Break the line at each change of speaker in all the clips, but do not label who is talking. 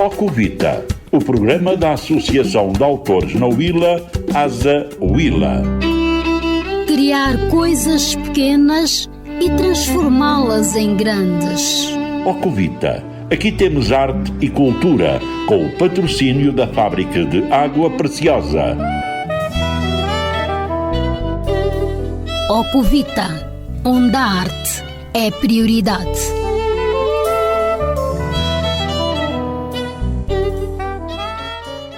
Ocuvita, o programa da Associação de Autores na Huila, Asa Huila.
Criar coisas pequenas e transformá-las em grandes.
Ocuvita, aqui temos arte e cultura, com o patrocínio da Fábrica de Água Preciosa.
Ocuvita, onde a arte é prioridade.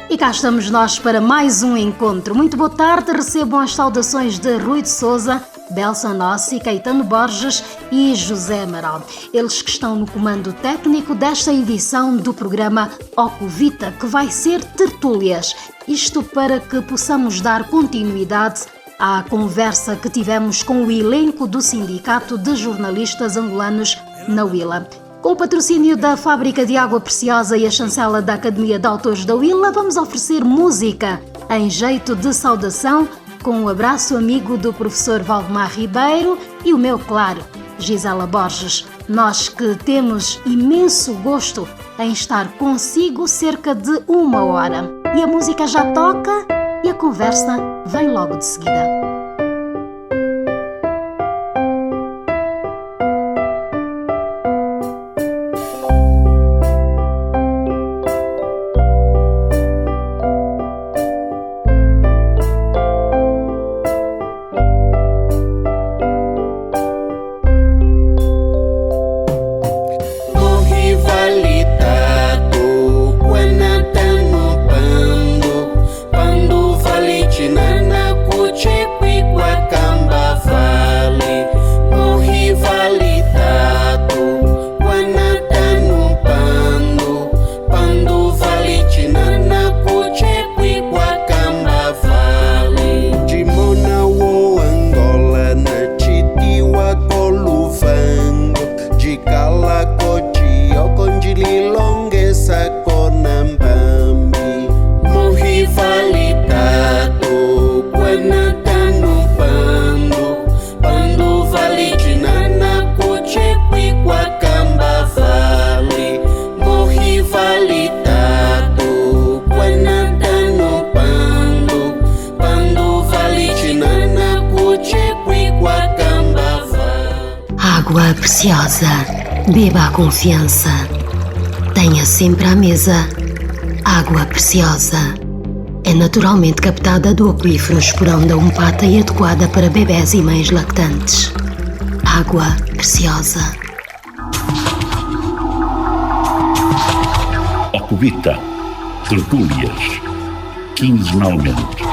E cá estamos nós para mais um encontro. Muito boa tarde, recebam as saudações de Rui de Souza, Belsa Nossi, Caetano Borges e José Amaral. Eles que estão no comando técnico desta edição do programa Ocuvita, que vai ser tertúlias. Isto para que possamos dar continuidade à conversa que tivemos com o elenco do Sindicato de Jornalistas Angolanos na Huila. Com o patrocínio da Fábrica de Água Preciosa e a chancela da Academia de Autores da Huila, vamos oferecer música em jeito de saudação, com o abraço amigo do professor Valdemar Ribeiro e o meu, claro, Gisela Borges. Nós que temos imenso gosto em estar consigo cerca de 1 hora. E a música já toca e a conversa vem logo de seguida. Água Preciosa, beba a confiança. Tenha sempre à mesa água preciosa. É naturalmente captada do aquífero Esporão da Umpata e adequada para bebés e mães lactantes. Água Preciosa.
Ocuvita, tertúlias, quinzenalmente.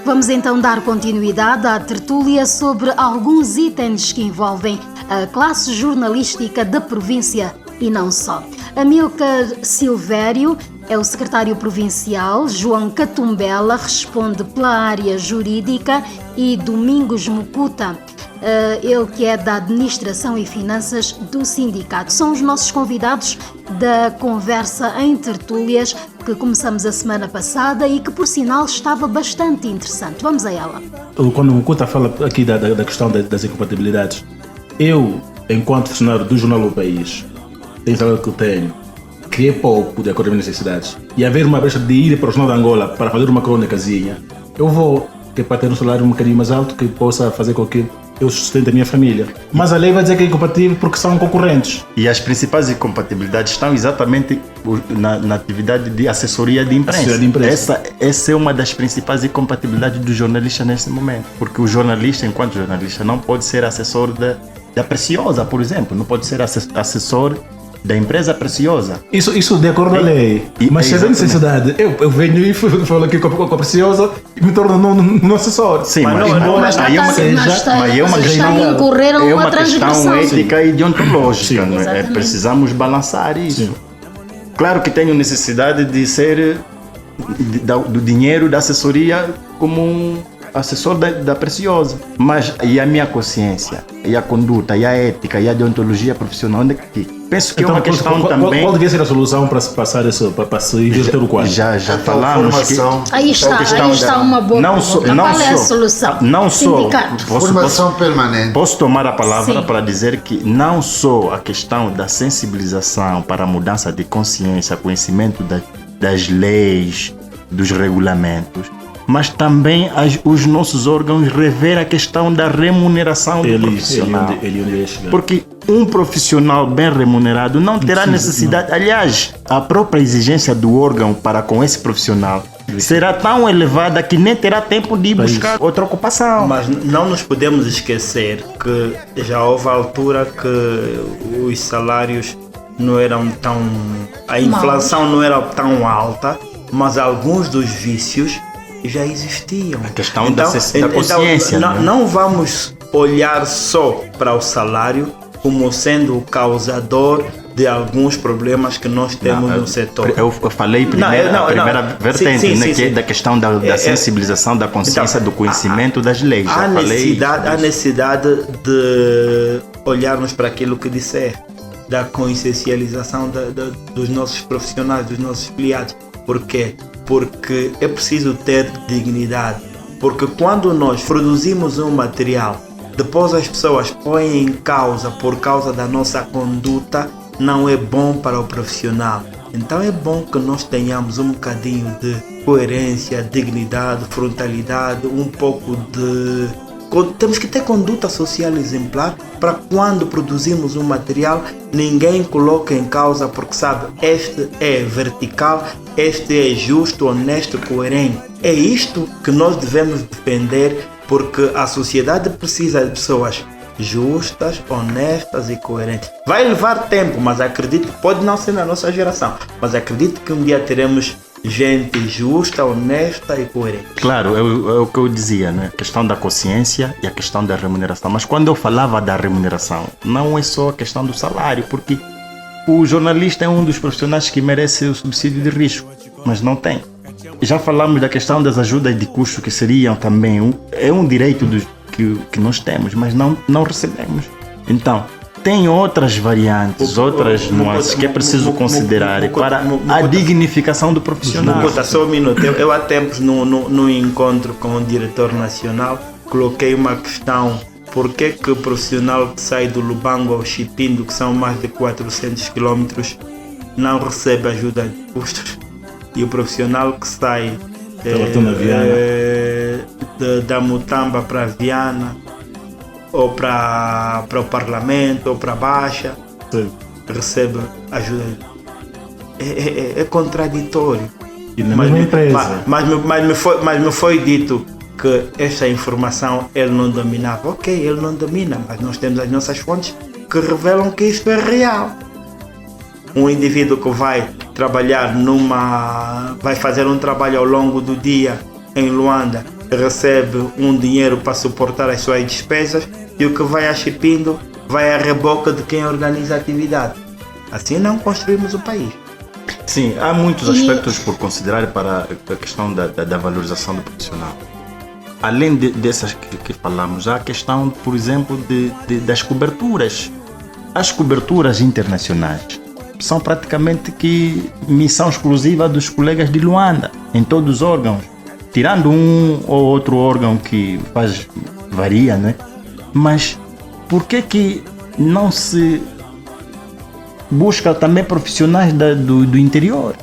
Vamos então dar continuidade à tertúlia sobre alguns itens que envolvem a classe jornalística da província e não só. Amílcar Silvério é o secretário provincial, João Catumbela responde pela área jurídica e Domingos Mucuta, ele que é da Administração e Finanças do Sindicato. São os nossos convidados da conversa em tertúlias que começamos a semana passada e que, por sinal, estava bastante interessante. Vamos a ela.
Quando o Mucuta fala aqui da questão das incompatibilidades, eu, enquanto funcionário do jornal O País, tenho salário que eu tenho, que é pouco de acordo com as necessidades, e haver uma brecha de ir para o Jornal de Angola para fazer uma crônicazinha, eu vou, que é para ter um salário um bocadinho mais alto, que possa fazer com que eu sustento a minha família. Mas a lei vai dizer que é incompatível porque são concorrentes.
E as principais incompatibilidades estão exatamente na atividade de assessoria de imprensa. Essa é uma das principais incompatibilidades do jornalista nesse momento. Porque o jornalista, enquanto jornalista, não pode ser assessor da Preciosa, por exemplo. Não pode ser assessor da empresa Preciosa.
Isso de acordo com a lei. Mas se há necessidade, eu venho e falo aqui com a Preciosa e me torno no assessor.
Sim,
mas é uma
questão ética e deontológica. Precisamos balançar isso. Sim. Claro que tenho necessidade de ser do dinheiro da assessoria como assessor da Preciosa. Mas e a minha consciência, e a conduta, e a ética, e a deontologia profissional, onde é que fica? Penso que
então,
é uma questão também...
Qual devia ser a solução para passar isso, para se inverter o quadro?
Já falamos que...
Aí está uma boa pergunta. Qual é a solução?
Não só...
Formação permanente.
Posso tomar a palavra
Sim.
para dizer que não só a questão da sensibilização para a mudança de consciência, conhecimento das leis, dos regulamentos, mas também os nossos órgãos rever a questão da remuneração do profissional. Porque um profissional bem remunerado não terá necessidade... Aliás, a própria exigência do órgão para com esse profissional será tão elevada que nem terá tempo de ir buscar outra ocupação.
Mas não nos podemos esquecer que já houve a altura que os salários não eram tão... A inflação não era tão alta, mas alguns dos vícios já existiam.
A questão da consciência.
Então, não vamos olhar só para o salário como sendo o causador de alguns problemas que nós temos no setor.
Eu falei primeiro, a primeira vertente, que é da questão da sensibilização, da consciência, do conhecimento das leis.
Há necessidade de olharmos para aquilo que disser, da consciencialização dos nossos profissionais, dos nossos filiados. Por quê? Porque é preciso ter dignidade. Porque quando nós produzimos um material, depois as pessoas põem em causa por causa da nossa conduta, não é bom para o profissional. Então é bom que nós tenhamos um bocadinho de coerência, dignidade, frontalidade, um pouco de... Temos que ter conduta social exemplar para quando produzimos um material, ninguém coloca em causa porque sabe, este é vertical, este é justo, honesto, coerente. É isto que nós devemos defender, porque a sociedade precisa de pessoas justas, honestas e coerentes. Vai levar tempo, mas acredito que pode não ser na nossa geração, mas acredito que um dia teremos gente justa, honesta e coerente.
Claro, é o que eu dizia, né? A questão da consciência e a questão da remuneração. Mas quando eu falava da remuneração, não é só a questão do salário, porque o jornalista é um dos profissionais que merece o subsídio de risco, mas não tem. Já falamos da questão das ajudas de custo, que seriam também um direito que nós temos, mas não recebemos. Então, tem outras variantes, outras nuances que é preciso considerar para a dignificação do profissional.
Só um minuto. Eu há tempos, no encontro com o diretor nacional, coloquei uma questão: por que o profissional que sai do Lubango ao Chipindo, que são mais de 400 km, não recebe ajuda de custos? E o profissional que sai da Mutamba para Viana, ou para o Parlamento, ou para a Baixa, recebe ajuda. É contraditório.
E na mesma empresa.
Mas me foi dito que esta informação ele não dominava. Ok, ele não domina, mas nós temos as nossas fontes que revelam que isto é real. Um indivíduo que vai trabalhar vai fazer um trabalho ao longo do dia em Luanda, recebe um dinheiro para suportar as suas despesas, e o que vai a Chipindo vai à reboca de quem organiza a atividade. Assim não construímos o país.
Sim, há muitos aspectos por considerar para a questão da valorização do profissional. Além dessas que falamos, há a questão, por exemplo, das coberturas. As coberturas internacionais são praticamente que missão exclusiva dos colegas de Luanda, em todos os órgãos, tirando um ou outro órgão que varia, né? Mas por que não se busca também profissionais do interior?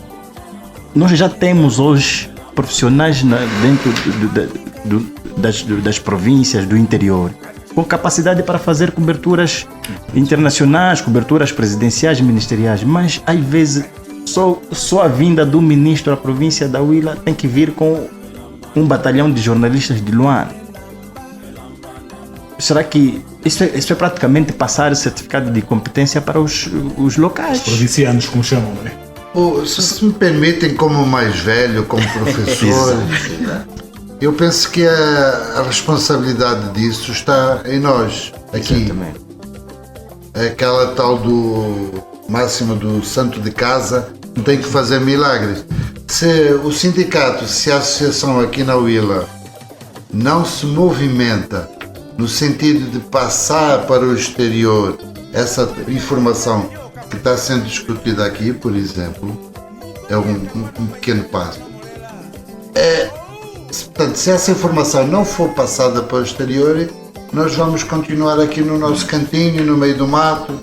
Nós já temos hoje profissionais dentro das províncias do interior, com capacidade para fazer coberturas internacionais, coberturas presidenciais, ministeriais, mas às vezes só a vinda do ministro à província da Huila tem que vir com um batalhão de jornalistas de Luanda. Será que isso é praticamente passar o certificado de competência para os locais?
Os provincianos, como chamam, não é?
Se me permitem, como mais velho, como professor, eu penso que a responsabilidade disso está em nós, aqui.
Exatamente.
Aquela tal do máximo do santo de casa, não tem que fazer milagres. Se o sindicato, se a associação aqui na Huila não se movimenta no sentido de passar para o exterior essa informação que está sendo discutida aqui, por exemplo, é um pequeno passo. Portanto, se essa informação não for passada para o exterior, nós vamos continuar aqui no nosso cantinho, no meio do mato,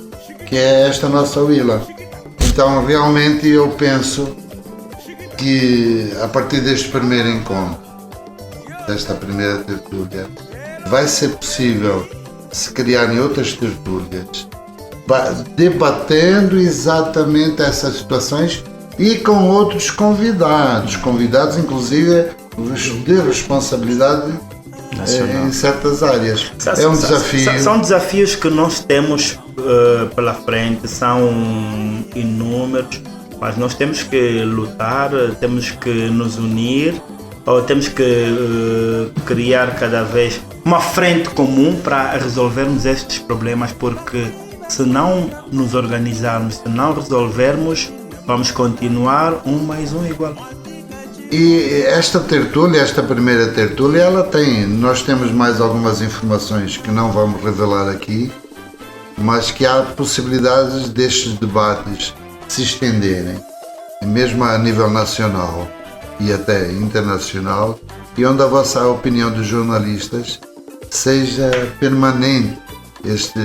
que é esta nossa vila. Então, realmente, eu penso que a partir deste primeiro encontro, desta primeira tertúlia, vai ser possível se criarem outras tertúlias, debatendo exatamente essas situações e com outros convidados inclusive de responsabilidade em certas áreas. É um desafio.
São desafios que nós temos pela frente, são inúmeros, mas nós temos que lutar, temos que nos unir, ou temos que criar cada vez uma frente comum para resolvermos estes problemas, porque se não nos organizarmos, se não resolvermos, vamos continuar mais um igual.
E esta tertúlia, esta primeira tertúlia, nós temos mais algumas informações que não vamos revelar aqui, mas que há possibilidades destes debates se estenderem, mesmo a nível nacional e até internacional, e onde a vossa opinião dos jornalistas seja permanente, este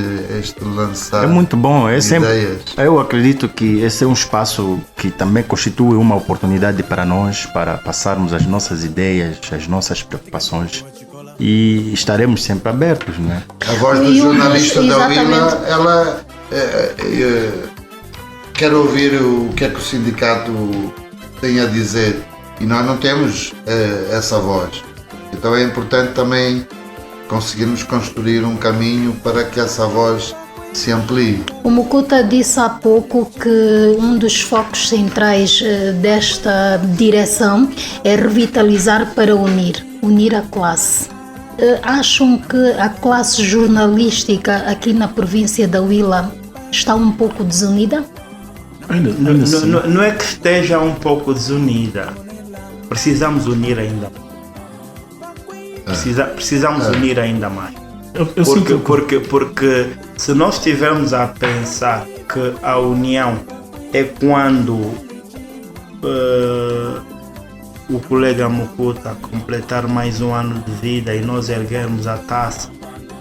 lançar
é muito bom,
ideias.
Eu acredito que esse é um espaço que também constitui uma oportunidade para nós, para passarmos as nossas ideias, as nossas preocupações, e estaremos sempre abertos, né?
A voz do jornalista da Vila, ela quer ouvir o que é que o sindicato tem a dizer, e nós não temos essa voz. Então é importante também conseguirmos construir um caminho para que essa voz se amplie.
O Mukuta disse há pouco que um dos focos centrais desta direção é revitalizar para unir a classe. Acham que a classe jornalística aqui na província da Huila está um pouco desunida?
Não é que esteja um pouco desunida. Precisamos unir ainda mais. Precisamos unir ainda mais. Porque se nós estivermos a pensar que a união é quando o colega Mukuta completar mais um ano de vida e nós erguermos a taça,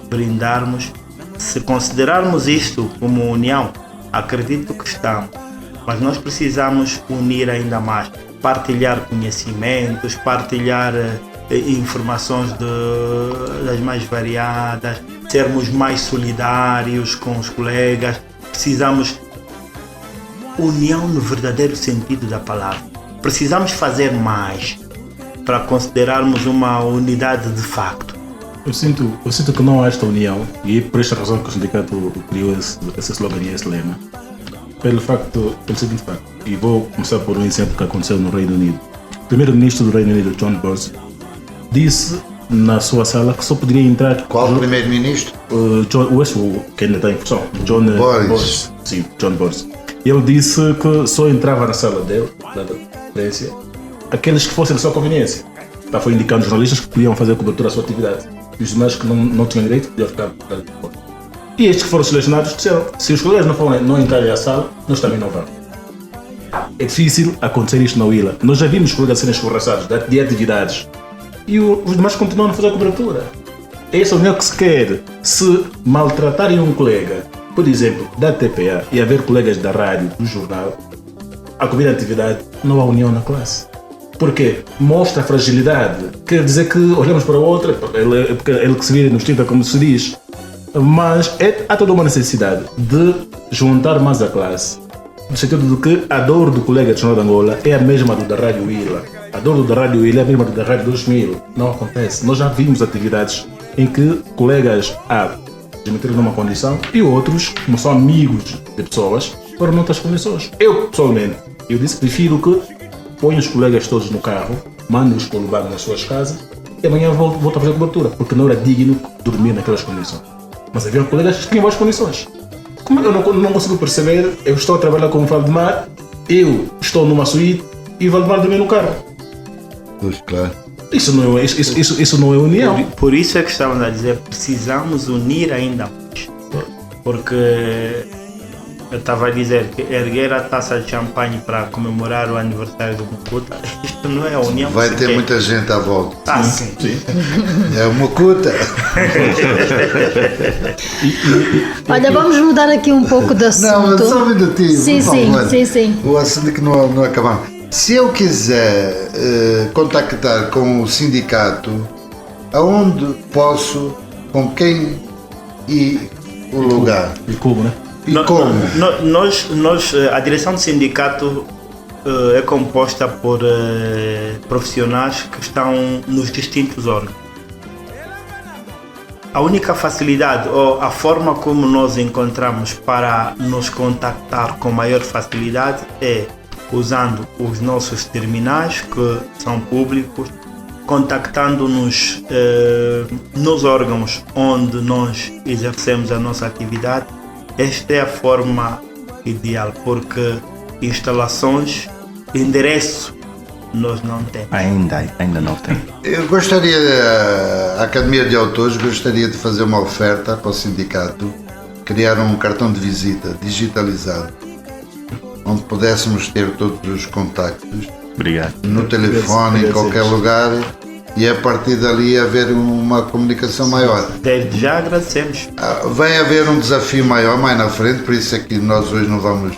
brindarmos, se considerarmos isto como união, acredito que estamos. Mas nós precisamos unir ainda mais, partilhar conhecimentos, partilhar informações das mais variadas, sermos mais solidários com os colegas. Precisamos união no verdadeiro sentido da palavra. Precisamos fazer mais para considerarmos uma unidade de facto.
Eu sinto que não há esta união, e é por esta razão que o sindicato criou esse slogan e esse lema. Pelo seguinte facto, e vou começar por um exemplo que aconteceu no Reino Unido. O primeiro-ministro do Reino Unido, John Boris, disse na sua sala que só poderia entrar...
Qual o primeiro-ministro?
Que ainda está em função. John Boris. Sim, John Boris. Ele disse que só entrava na sala dele, da conferência, aqueles que fossem de sua conveniência. Foi indicando os jornalistas que podiam fazer cobertura à sua atividade. E os demais que não tinham direito podiam ficar de fora. E estes que foram selecionados disseram: se os colegas não entrarem à sala, nós também não vamos. É difícil acontecer isto na Huila. Nós já vimos colegas serem escorraçados de atividades e os demais continuam a fazer a cobertura. É essa união que se quer. Se maltratarem um colega, por exemplo, da TPA, e haver colegas da rádio, do jornal, a cobrir a atividade, não há união na classe. Porque mostra a fragilidade. Quer dizer que olhamos para o outro, ele que se vira nos 30, como se diz. Mas há toda uma necessidade de juntar mais a classe, no sentido de que a dor do colega de Jornal de Angola é a mesma do da Rádio Huila. A dor do da Rádio Huila é a mesma do da Rádio 2000. Não acontece. Nós já vimos atividades em que colegas se meteram numa condição e outros, como são amigos de pessoas, foram noutras condições. Eu, pessoalmente, disse que prefiro que ponham os colegas todos no carro, mandem-os para o lugar nas suas casas e amanhã volto a fazer cobertura, porque não era digno dormir naquelas condições. Mas havia colegas que tinham boas condições. Como eu não consigo perceber, eu estou a trabalhar com o Valdemar, eu estou numa suíte e o Valdemar dorme no carro.
Pois, claro.
Isso não é união.
Por isso é que estamos a dizer, precisamos unir ainda mais. Porque eu estava a dizer que erguer a taça de champanhe para comemorar o aniversário do Mucuta, isto não é a união.
Vai ter muita gente à volta.
Ah, sim.
É o Mucuta.
Olha, vamos mudar aqui um pouco de assunto.
Não, só um minutinho.
Sim.
O assunto que não acabamos. Se eu quiser contactar com o sindicato, aonde posso, com quem e o lugar?
E como, né?
E como?
A direção do sindicato é composta por profissionais que estão nos distintos órgãos. A única facilidade ou a forma como nós encontramos para nos contactar com maior facilidade é usando os nossos terminais, que são públicos, contactando-nos nos órgãos onde nós exercemos a nossa atividade. Esta é a forma ideal, porque instalações, endereço, nós não temos.
Ainda não temos.
Eu gostaria, a Academia de Autores gostaria de fazer uma oferta para o sindicato, criar um cartão de visita digitalizado, onde pudéssemos ter todos os contactos.
Obrigado.
No telefone, em qualquer lugar, e a partir dali haver uma comunicação maior.
Desde já agradecemos.
Vai haver um desafio maior mais na frente, por isso é que nós hoje não vamos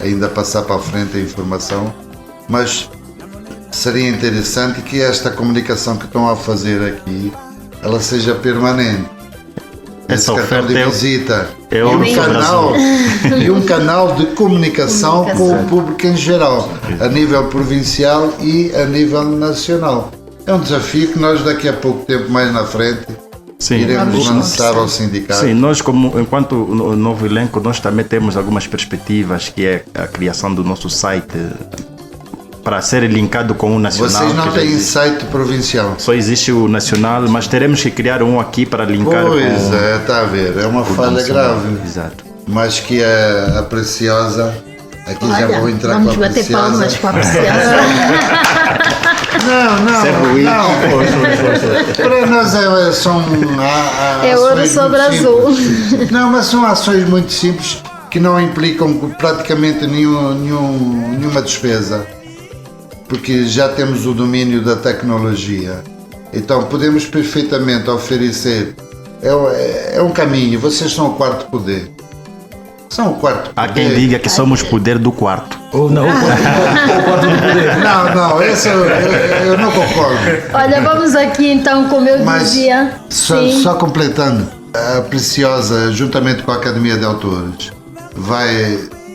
ainda passar para a frente a informação, mas seria interessante que esta comunicação que estão a fazer aqui, ela seja permanente.
Essa
esse cartão de visita
é
e um canal de comunicação com o público em geral, a nível provincial e a nível nacional. É um desafio que nós daqui a pouco tempo, mais na frente, iremos lançar ao sindicato.
Sim, nós enquanto novo elenco, nós também temos algumas perspectivas, que é a criação do nosso site para ser linkado com o nacional.
Vocês não têm site provincial?
Só existe o nacional, mas teremos que criar um aqui para linkar com...
Pois é, está a ver, é uma falha grave.
Exato.
Mas que a Preciosa, aqui já vou entrar
vamos
com a
bater
Preciosa.
palmas para a Preciosa.
Não. Para nós são
é ouro sobre azul.
Não, mas são ações muito simples que não implicam praticamente nenhuma despesa, porque já temos o domínio da tecnologia. Então podemos perfeitamente oferecer. É um caminho. Vocês são o quarto poder. São o quarto poder.
Há quem diga que somos poder do quarto.
Ou não, o quarto do poder.
Não, esse eu não concordo.
Olha, vamos aqui então, como eu dizia.
Só completando, a Preciosa, juntamente com a Academia de Autores,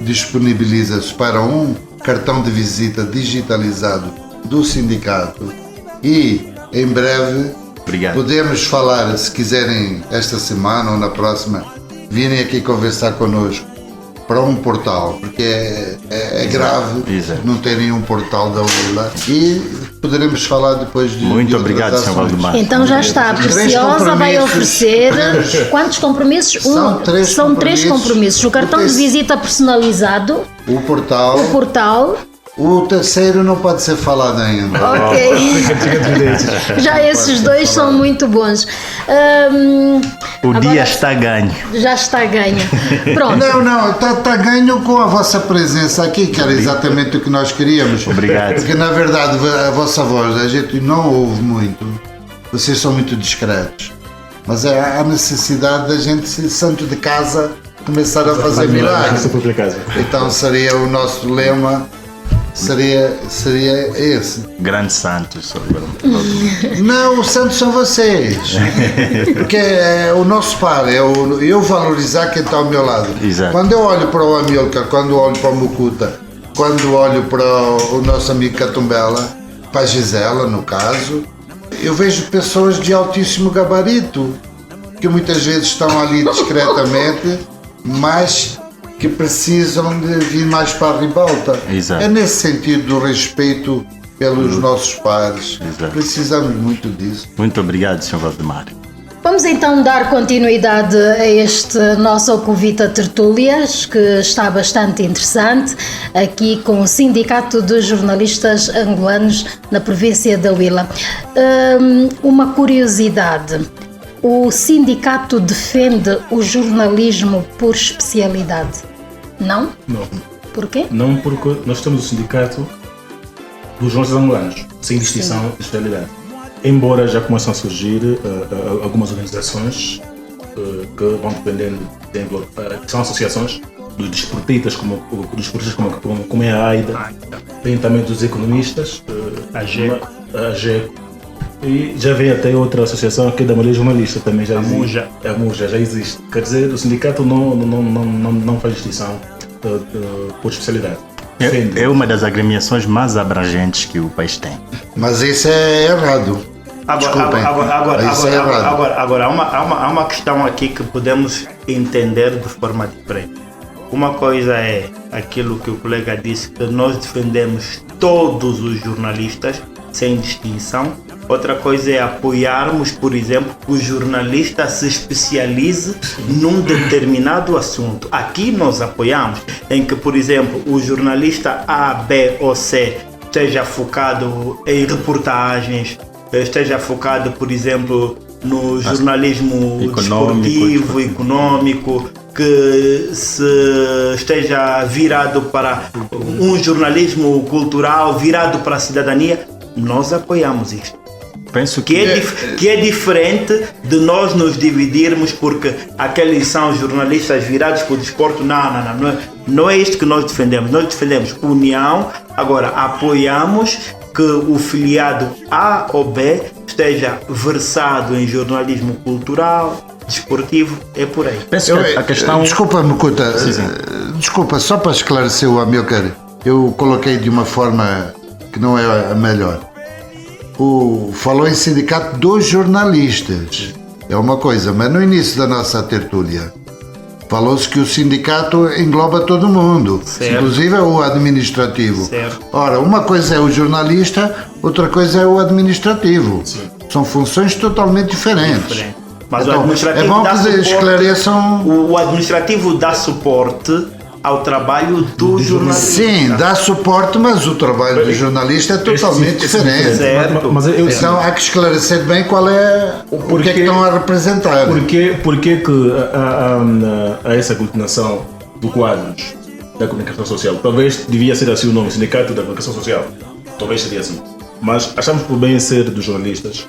disponibiliza-se para um cartão de visita digitalizado do sindicato e em breve podemos falar, se quiserem esta semana ou na próxima, virem aqui conversar connosco para um portal, porque é grave não terem um portal da ULA, e poderemos falar depois de
Muito obrigado, Sr. Valdemar.
Então já está, a Preciosa vai oferecer quantos compromissos? São três compromissos. O cartão de visita personalizado,
o portal. O terceiro não pode ser falado ainda.
Ok. Já esses dois são muito bons.
Dia está ganho.
Já está ganho. Pronto.
Não, está ganho com a vossa presença aqui, que era exatamente o que nós queríamos.
Obrigado.
Porque na verdade a vossa voz a gente não ouve muito. Vocês são muito discretos. Mas há necessidade da gente, santo de casa, começar a fazer milagres. Então seria o nosso lema. Seria esse.
Grandes santos.
Não, os santos são vocês. Porque é o nosso par, eu valorizar quem está ao meu lado.
Exato.
Quando eu olho para o Amilcar, quando eu olho para o Mucuta, quando olho para o nosso amigo Catumbela, para a Gisela, no caso, eu vejo pessoas de altíssimo gabarito, que muitas vezes estão ali discretamente, mas que precisam de vir mais para a ribalta.
Exato.
É nesse sentido do respeito pelos nossos pares.
Exato.
Precisamos muito disso.
Muito obrigado, Sr. Valdemar.
Vamos então dar continuidade a este nosso Ocuvita Tertúlias, que está bastante interessante, aqui com o Sindicato dos Jornalistas Angolanos na província da Huila. Uma curiosidade, o sindicato defende o jornalismo por especialidade? Não?
Não.
Por quê?
Não, porque nós temos o sindicato dos jornalistas angolanos, sem distinção de especialidade. Embora já começam a surgir algumas organizações que vão dependendo, que são associações dos desportistas, como é a AIDA, tem também dos economistas, a GECO, e já vem até outra associação aqui da Mulher Jornalista, também já existe. A MUJA já existe. Quer dizer, o sindicato não faz distinção por especialidade.
É uma das agremiações mais abrangentes que o país tem.
Mas isso é errado.
Agora, há uma questão aqui que podemos entender de forma diferente. Uma coisa é aquilo que o colega disse, que nós defendemos todos os jornalistas, sem distinção. Outra coisa é apoiarmos, por exemplo, que o jornalista se especialize num determinado assunto. Aqui nós apoiamos em que, por exemplo, o jornalista A, B ou C esteja focado em reportagens, esteja focado, por exemplo, no jornalismo desportivo, econômico, que se esteja virado para um jornalismo cultural, virado para a cidadania. Nós apoiamos isto.
Penso
que é diferente de nós nos dividirmos porque aqueles são jornalistas virados para o desporto. Não é isto que nós defendemos. Nós defendemos união, agora apoiamos que o filiado A ou B esteja versado em jornalismo cultural, desportivo, é por aí.
Penso que a questão...
Desculpa-me, Couta, desculpa, só para esclarecer o Amilcar, eu coloquei de uma forma que não é a melhor. Falou em sindicato dos jornalistas, é uma coisa, mas no início da nossa tertúlia falou-se que o sindicato engloba todo mundo, certo, inclusive o administrativo.
Certo.
Ora, uma coisa é o jornalista, outra coisa é o administrativo. Sim. São funções totalmente diferentes.
Mas
então,
o administrativo
é bom que esclareçam.
O administrativo dá suporte ao trabalho do jornalista.
Sim, dá suporte, mas o trabalho do jornalista é totalmente diferente.
Certo.
Então há que esclarecer bem qual é o que é que estão a representar.
Por que há essa aglutinação do quadros da comunicação social? Talvez devia ser assim o nome, Sindicato da Comunicação Social. Talvez seria assim. Mas achamos por bem ser dos jornalistas,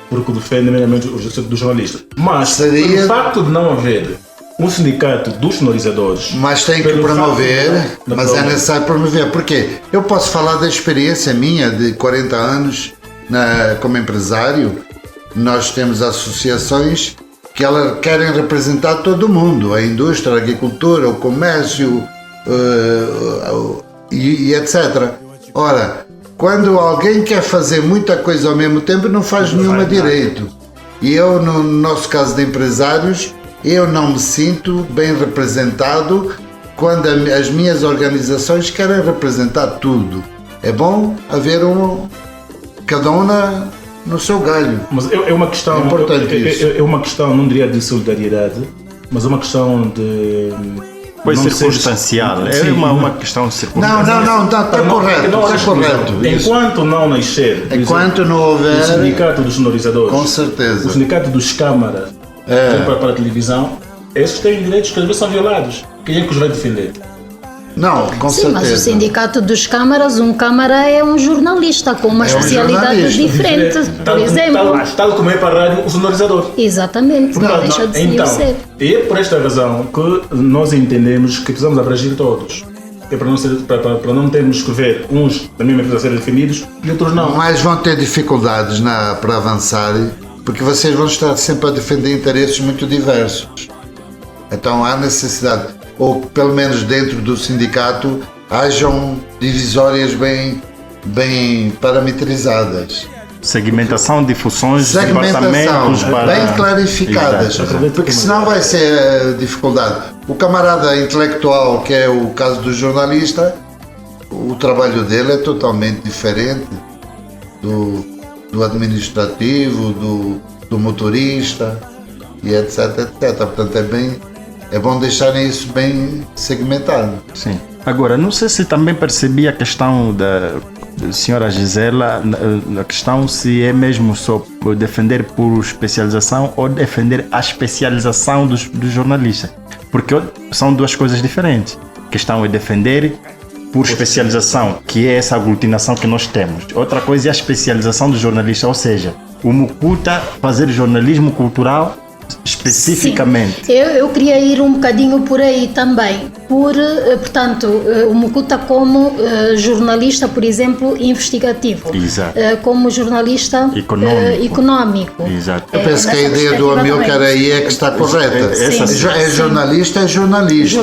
porque defende meramente os direitos dos jornalistas. Mas pelo facto de não haver um sindicato dos sonorizadores...
Mas tem que promover, mas é necessário promover. Porquê? Eu posso falar da experiência minha de 40 anos como empresário. Nós temos associações que elas querem representar todo mundo. A indústria, a agricultura, o comércio e etc. Ora, quando alguém quer fazer muita coisa ao mesmo tempo, não faz nenhuma direito. E eu, no nosso caso de empresários, eu não me sinto bem representado quando as minhas organizações querem representar tudo. É bom haver cada uma no seu galho.
Mas é uma questão, é uma questão, não diria de solidariedade, mas é uma questão de...
Pode ser circunstancial, é uma questão circunstancial.
Não, está correto.
Enquanto não nascer,
enquanto não houver
o sindicato dos sonorizadores,
com certeza,
o sindicato dos câmaras para a televisão, esses têm direitos que às vezes são violados. Quem é que os vai defender?
Não, com certeza.
Mas o sindicato dos câmaras, um câmara é um jornalista com uma especialidade diferente, por exemplo.
Tal como é para a rádio, o sonorizador.
Exatamente, não deixa de ser.
E é por esta razão que nós entendemos que precisamos abranger todos. É para não termos que ver uns da mesma empresa a serem defendidos e outros não.
Mas vão ter dificuldades para avançar, porque vocês vão estar sempre a defender interesses muito diversos. Então há necessidade, ou pelo menos dentro do sindicato, hajam divisórias bem parametrizadas.
Segmentação de funções, departamentos
bem clarificadas, porque senão vai ser dificuldade. O camarada intelectual, que é o caso do jornalista, o trabalho dele é totalmente diferente do administrativo, do motorista e etc, etc. Portanto, é bom deixarem isso bem segmentado.
Sim. Agora, não sei se também percebi a questão da senhora Gisela, a questão se é mesmo só defender por especialização ou defender a especialização dos jornalistas. Porque são duas coisas diferentes. A questão é defender por especialização, que é essa aglutinação que nós temos. Outra coisa é a especialização do jornalista, ou seja, o Mucuta fazer jornalismo cultural especificamente.
Sim. Eu queria ir um bocadinho por aí também. Portanto, o Mucuta como jornalista, por exemplo, investigativo.
Exato.
Como jornalista económico.
Exato.
Eu penso que a ideia do Amilcar aí é que está correta. É jornalista, é jornalista.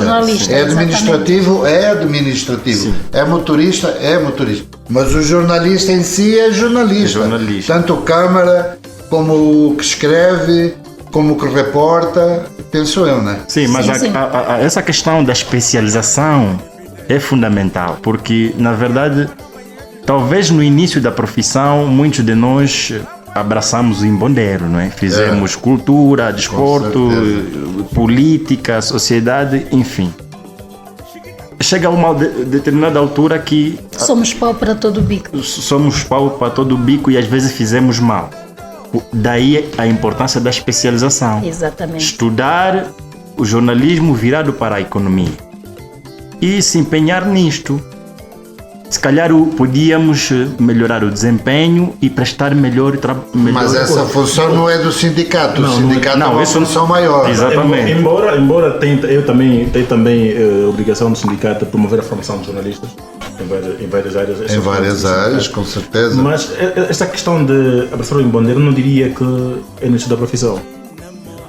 É administrativo, exatamente. É administrativo. Sim. É motorista, é motorista. Mas o jornalista em si é jornalista. Tanto o câmara, como o que escreve, como o que reporta, penso eu, né?
Sim, mas essa questão da especialização é fundamental, porque, na verdade, talvez no início da profissão, muitos de nós abraçamos o embondeiro, não é? Fizemos cultura, desporto, política, sociedade, enfim. Chega a uma determinada altura que...
Somos pau para todo bico.
Somos pau para todo bico e às vezes fizemos mal. Daí a importância da especialização.
Exatamente.
Estudar o jornalismo virado para a economia e se empenhar nisto. Se calhar podíamos melhorar o desempenho e prestar melhor trabalho.
Mas essa função não é do sindicato. O sindicato é uma função maior.
Exatamente.
Embora eu também tenha a obrigação do sindicato de promover a formação dos jornalistas em várias áreas.
Em várias áreas, com certeza.
Mas esta questão de abraçar o embondeiro, não diria que é início da profissão.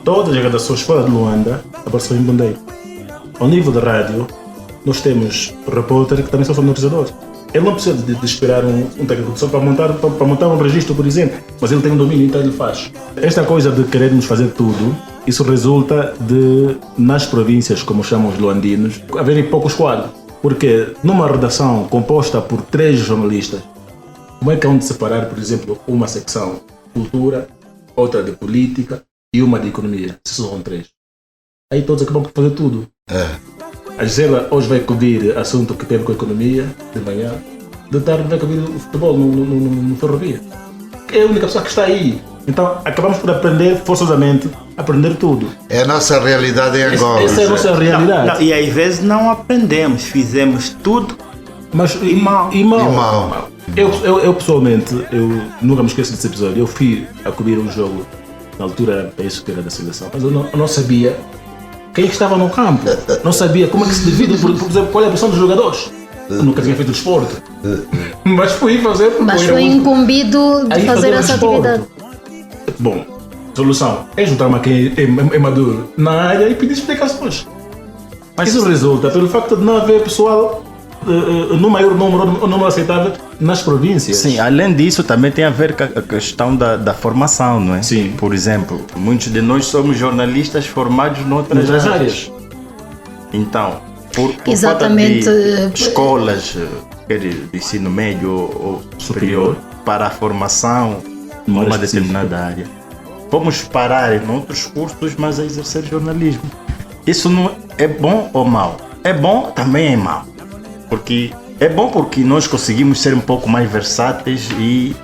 Todas as redações fora de Luanda abraçam o embondeiro. Ao nível da rádio, nós temos repórter que também são sonorizadores. Ele não precisa de esperar um técnico de som para montar um registro, por exemplo, mas ele tem um domínio, então ele faz. Esta coisa de querermos fazer tudo, isso resulta de, nas províncias, como chamam os luandinos, haverem poucos quadros. Porque numa redação composta por 3 jornalistas, como é que hão de separar, por exemplo, uma secção de cultura, outra de política e uma de economia? Se são 3. Aí todos acabam por fazer tudo. A Gisela hoje vai cobrir assunto que tem com a economia, de manhã. De tarde vai cobrir o futebol no ferrovia. É a única pessoa que está aí. Então acabamos por aprender forçosamente, aprender tudo.
É a nossa realidade em Angola.
Essa é a nossa realidade.
E às vezes não aprendemos, fizemos tudo e mal.
Eu pessoalmente, eu nunca me esqueço desse episódio. Eu fui a cobrir um jogo, na altura penso que era da seleção, mas eu não sabia quem estava no campo, não sabia como é que se divide, por exemplo, qual é a posição dos jogadores. Eu nunca tinha feito desporto, mas fui fazer.
Mas foi incumbido de fazer essa atividade.
Bom, solução é juntar-me a quem é maduro na área e pedir explicações. Mas isso resulta pelo facto de não haver pessoal no maior número aceitável nas províncias.
Sim, além disso também tem a ver com a questão da formação, não é?
Sim.
Por exemplo, muitos de nós somos jornalistas formados noutras áreas. Então, por falta de escolas, quer de ensino médio ou superior, para a formação numa determinada área, vamos parar em outros cursos, mas a exercer jornalismo. Isso não é bom ou mau? É bom, também é mau. Porque é bom porque nós conseguimos ser um pouco mais versáteis e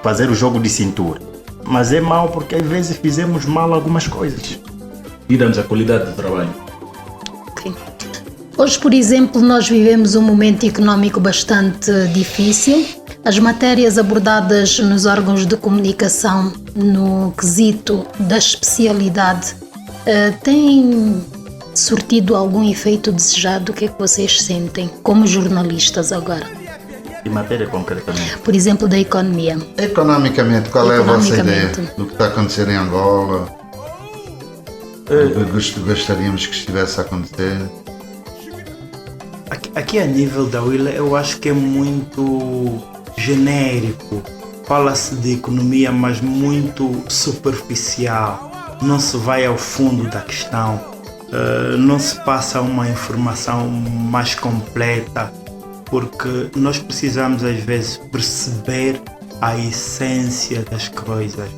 fazer o jogo de cintura. Mas é mau porque às vezes fizemos mal algumas coisas.
Tiramos a qualidade do trabalho.
Okay. Hoje, por exemplo, nós vivemos um momento económico bastante difícil. As matérias abordadas nos órgãos de comunicação no quesito da especialidade têm surtido algum efeito desejado? O que é que vocês sentem como jornalistas agora?
E matéria concretamente?
Por exemplo, da economia.
Economicamente, qual é a vossa ideia do que está a acontecer em Angola? Gostaríamos que estivesse a acontecer?
Aqui a nível da Willa eu acho que é muito genérico. Fala-se de economia, mas muito superficial. Não se vai ao fundo da questão. Não se passa uma informação mais completa, porque nós precisamos às vezes perceber a essência das coisas.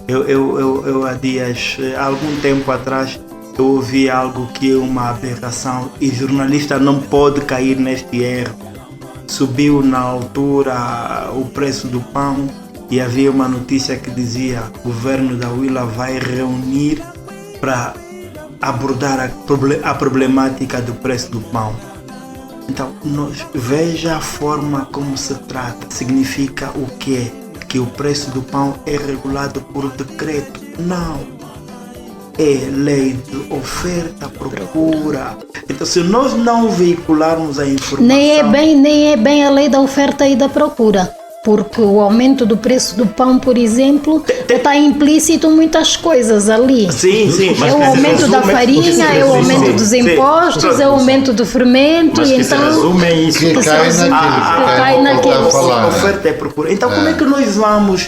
Eu há dias, há algum tempo atrás, eu ouvi algo que é uma aberração e jornalista não pode cair neste erro. Subiu na altura o preço do pão e havia uma notícia que dizia o governo da Willa vai reunir para abordar a problemática do preço do pão. Então, veja a forma como se trata. Significa o quê? Que o preço do pão é regulado por decreto. Não. É lei de oferta, procura. Então, se nós não veicularmos a informação...
Nem é bem a lei da oferta e da procura. Porque o aumento do preço do pão, por exemplo, está implícito muitas coisas ali.
Sim.
É o aumento da farinha, é o aumento dos impostos, é o aumento do fermento.
Mas
e
que
então,
se resume isso.
Que cai naquilo.
A oferta é procura. Então, como é que nós vamos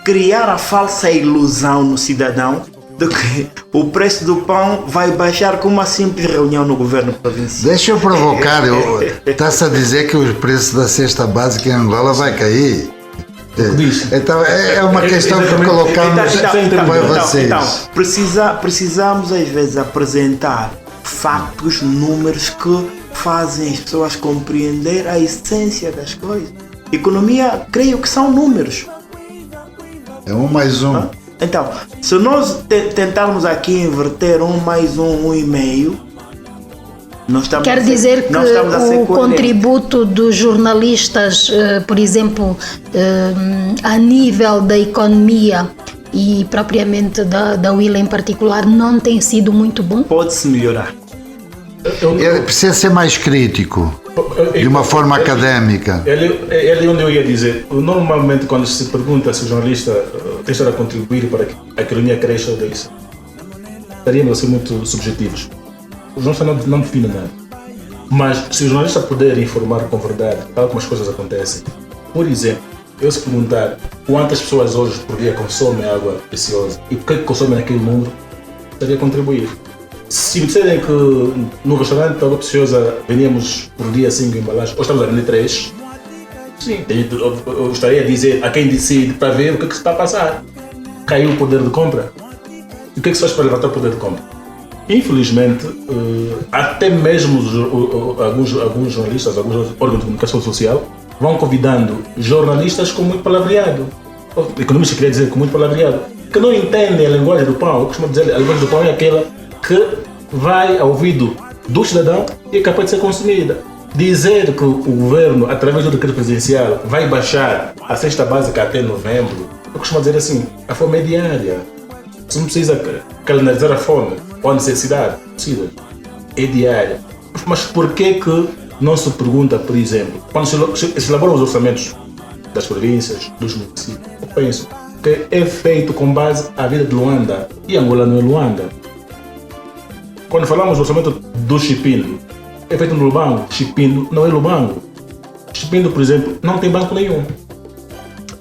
criar a falsa ilusão no cidadão de que o preço do pão vai baixar com uma simples reunião no governo provincial?
Deixa eu provocar, está-se a dizer que o preço da cesta básica em Angola vai cair. Então é uma questão que colocamos para vocês.
Então, precisamos às vezes apresentar factos, números que fazem as pessoas compreender a essência das coisas. Economia, creio que são números.
É 1 mais 1.
Então, se nós tentarmos aqui inverter 1 mais 1, 1,5, nós estamos
quer dizer que o contributo dos jornalistas, por exemplo, a nível da economia e propriamente da Willa em particular, não tem sido muito bom?
Pode-se melhorar.
Ele precisa ser mais crítico, de uma forma académica.
Ele onde eu ia dizer, normalmente quando se pergunta se o jornalista tem estado a contribuir para que a economia cresça ou deixe, estaríamos a ser muito subjetivos. O jornalista não define nada. Mas se o jornalista puder informar com verdade, tal como as coisas acontecem, por exemplo, eu se perguntar quantas pessoas hoje por dia consomem água preciosa e por que consomem aquele número, estaria a contribuir. Se me disserem que no restaurante de água preciosa vendíamos por dia 5 embalagens, hoje estamos a vender 3, sim, eu estaria a dizer a quem decide para ver o que se está a passar. Caiu o poder de compra. E o que se faz para levantar o poder de compra? Infelizmente, até mesmo alguns jornalistas, alguns órgãos de comunicação social vão convidando jornalistas com muito palavreado, economistas queria dizer com muito palavreado, que não entendem a linguagem do pão. Eu costumo dizer a linguagem do pão é aquela que vai ao ouvido do cidadão e é capaz de ser consumida. Dizer que o governo, através do decreto presidencial, vai baixar a cesta básica até novembro, eu costumo dizer assim, a fome é diária. Você não precisa calendarizar a fome ou a necessidade, precisa. É diária. Mas por que não se pergunta, por exemplo, quando se elaboram os orçamentos das províncias, dos municípios, eu penso que é feito com base à vida de Luanda. E Angola não é Luanda. Quando falamos do orçamento do Chipindo, é feito no Lubango. Chipindo não é Lubango. Chipindo, por exemplo, não tem banco nenhum.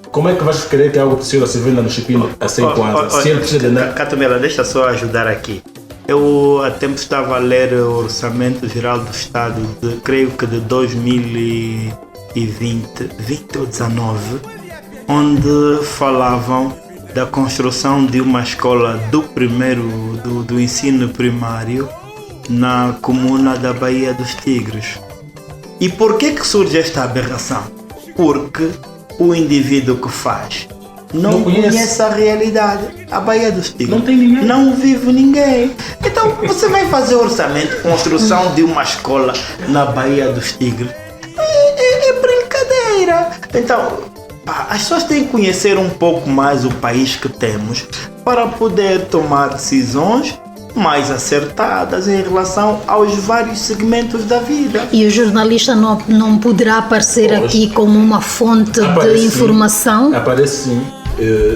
Como é que vais querer que a água preciosa se venda no Chipindo a 100 kwanza? Se ele precisa de andar...
Catumela, deixa só ajudar aqui. Eu há tempo estava a ler o Orçamento Geral do Estado, creio que de 2020 ou 19, onde falavam da construção de uma escola do ensino primário na comuna da Baía dos Tigres. E por que surge esta aberração? Porque o indivíduo que faz não conhece a realidade. A Baía dos Tigres
não tem ninguém.
Não vive ninguém. Então você vai fazer orçamento, construção de uma escola na Baía dos Tigres. É brincadeira. Então as pessoas têm que conhecer um pouco mais o país que temos para poder tomar decisões mais acertadas em relação aos vários segmentos da vida.
E o jornalista não poderá aparecer aqui como uma fonte de informação?
Aparece sim.